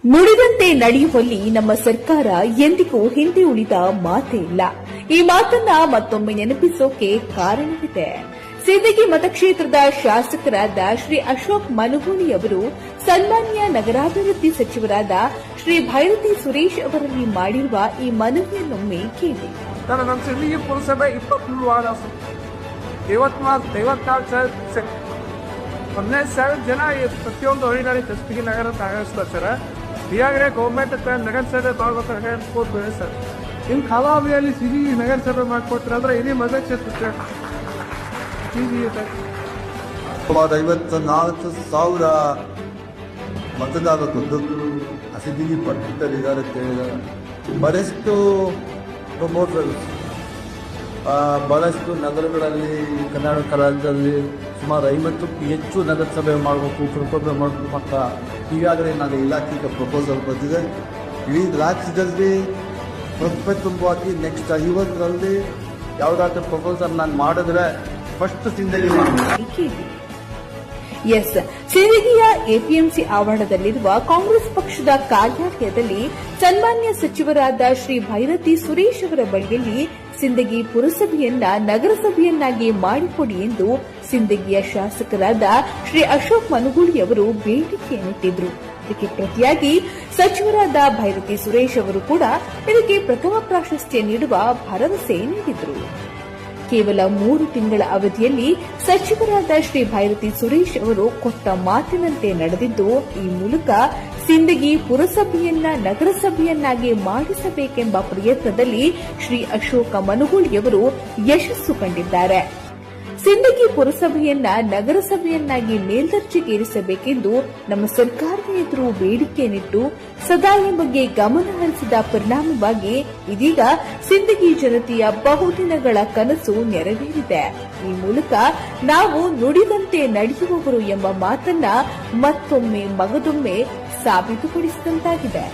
ನುಡಿದಂತೆ ನಡೆಯುವಲ್ಲಿ ನಮ್ಮ ಸರ್ಕಾರ ಎಂದಿಗೂ ಹಿಂದೆ ಉಳಿದ ಮಾತೇ ಇಲ್ಲ. ಈ ಮಾತನ್ನ ಮತ್ತೊಮ್ಮೆ ನೆನಪಿಸೋಕೆ ಕಾರಣವಿದೆ. ಸಿಂದಗಿ ಮತಕ್ಷೇತ್ರದ ಶಾಸಕರಾದ ಶ್ರೀ ಅಶೋಕ್ ಮನುಗೂಳಿ ಅವರು ಸನ್ಮಾನ್ಯ ನಗರಾಭಿವೃದ್ಧಿ ಸಚಿವರಾದ ಶ್ರೀ ಭೈರತಿ ಸುರೇಶ್ ಅವರಲ್ಲಿ ಮಾಡಿರುವ ಈ ಮನವಿಯನ್ನೊಮ್ಮೆ ಕೇಳಿ. ನಮ್ಮ ಸಿಂದಗಿ ಪುರಸಭೆ 23 ವಾರ್ಡ್ 15,000 ಜನ ಪ್ರತಿಯೊಂದು ಹಳ್ಳಿನಲ್ಲಿ ಕಸ್ಬಿಗೆ ನಗರ ತಯಾರಿಸ್ತಾರೆ ಸರ್. ಈಗಾಗಲೇ ಗೌರ್ಮೆಂಟ್ ನಗರಸಭೆ ತಗೋಬೇಕು ಸರ್. ಇನ್ನು ಕಾಲಾವಧಿಯಲ್ಲಿ ಸಿಗಿ ನಗರಸಭೆ ಮಾಡಿಕೊಡ್ತಾರೆ ಅಂದ್ರೆ ಇಡೀ ಮತಕ್ಷೇತ್ರಕ್ಕೆ 54,000 ಮತದಾರರು ಸಿದ್ದಿಗೆ ಪಟ್ಟಿದ್ದಾರೆ. ಬಹಳಷ್ಟು ಪ್ರಮೋಟರ್ಸ್ ಬಹಳಷ್ಟು ನಗರಗಳಲ್ಲಿ ಕರ್ನಾಟಕ ರಾಜ್ಯದಲ್ಲಿ ಸುಮಾರು 50ಕ್ಕೂ ಹೆಚ್ಚು ನಗರಸಭೆ ಮಾಡಬೇಕು, ಪುರಸಭೆ ಮಾಡಬೇಕು ಅಂತ ಈಗಾಗಲೇ ನಾನು ಇಲಾಖೆಗೆ ಪ್ರಪೋಸಲ್ ಬಂದಿದೆ. ಇಡೀ ರಾಜ್ಯದಲ್ಲಿ ಪ್ರಪ್ರಥಮವಾಗಿ ನೆಕ್ಸ್ಟ್ 50ರಲ್ಲಿ ಯಾವುದಾದ್ರೂ ಪ್ರಪೋಸಲ್ ನಾನು ಮಾಡಿದ್ರೆ ಫಸ್ಟ್ ಸಿಂದಗಿ ಎಸ್ ಸಿಂದಗಿಯ ಎಪಿಎಂಸಿ ಆವರಣದಲ್ಲಿರುವ ಕಾಂಗ್ರೆಸ್ ಪಕ್ಷದ ಕಾರ್ಯಾಲಯದಲ್ಲಿ ಸನ್ಮಾನ್ಯ ಸಚಿವರಾದ ಶ್ರೀ ಭೈರತಿ ಸುರೇಶ್ ಅವರ ಬಳಿಯಲ್ಲಿ ಸಿಂದಗಿ ಪುರಸಭೆಯನ್ನ ನಗರಸಭೆಯನ್ನಾಗಿ ಮಾಡಿಕೊಡಿ ಎಂದು ಸಿಂದಗಿಯ ಶಾಸಕರಾದ ಶ್ರೀ ಅಶೋಕ್ ಮನುಗೂಳಿ ಅವರು ಬೇಡಿಕೆಯನ್ನಿಟ್ಟಿದ್ರು. ಇದಕ್ಕೆ ಪ್ರತಿಯಾಗಿ ಸಚಿವರಾದ ಭೈರತಿ ಸುರೇಶ್ ಅವರು ಕೂಡ ಇದಕ್ಕೆ ಪ್ರಥಮ ಪ್ರಾಶಸ್ತ್ಯ ನೀಡುವ ಭರವಸೆ ನೀಡಿದರು. ಕೇವಲ 3 ತಿಂಗಳ ಅವಧಿಯಲ್ಲಿ ಸಚಿವರಾದ ಶ್ರೀ ಭೈರತಿ ಸುರೇಶ್ ಅವರು ಕೊಟ್ಟ ಮಾತಿನಂತೆ ನಡೆದಿದ್ದು, ಈ ಮೂಲಕ ಸಿಂದಗಿ ಪುರಸಭೆಯನ್ನ ನಗರಸಭೆಯನ್ನಾಗಿ ಮಾಡಿಸಬೇಕೆಂಬ ಪ್ರಯತ್ನದಲ್ಲಿ ಶ್ರೀ ಅಶೋಕ ಮನುಗೂಳಿಯವರು ಯಶಸ್ಸು ಕಂಡಿದ್ದಾರೆ. ಸಿಂದಗಿ ಪುರಸಭೆಯನ್ನ ನಗರಸಭೆಯನ್ನಾಗಿ ಮೇಲ್ದರ್ಜೆಗೇರಿಸಬೇಕೆಂದು ನಮ್ಮ ಸರ್ಕಾರದ ಎದುರು ಬೇಡಿಕೆಯನ್ನಿಟ್ಟು ಸದಾ ಈ ಬಗ್ಗೆ ಗಮನ ಹರಿಸಿದ ಪರಿಣಾಮವಾಗಿ ಇದೀಗ ಸಿಂದಗಿ ಜನತೆಯ ಬಹುದಿನಗಳ ಕನಸು ನೆರವೇರಿದೆ. ಈ ಮೂಲಕ ನಾವು ನುಡಿದಂತೆ ನಡೆಯುವವರು ಎಂಬ ಮಾತನ್ನ ಮತ್ತೊಮ್ಮೆ ಮಗದೊಮ್ಮೆ ಸಾಬೀತುಪಡಿಸಿದಂತಾಗಿದೆ.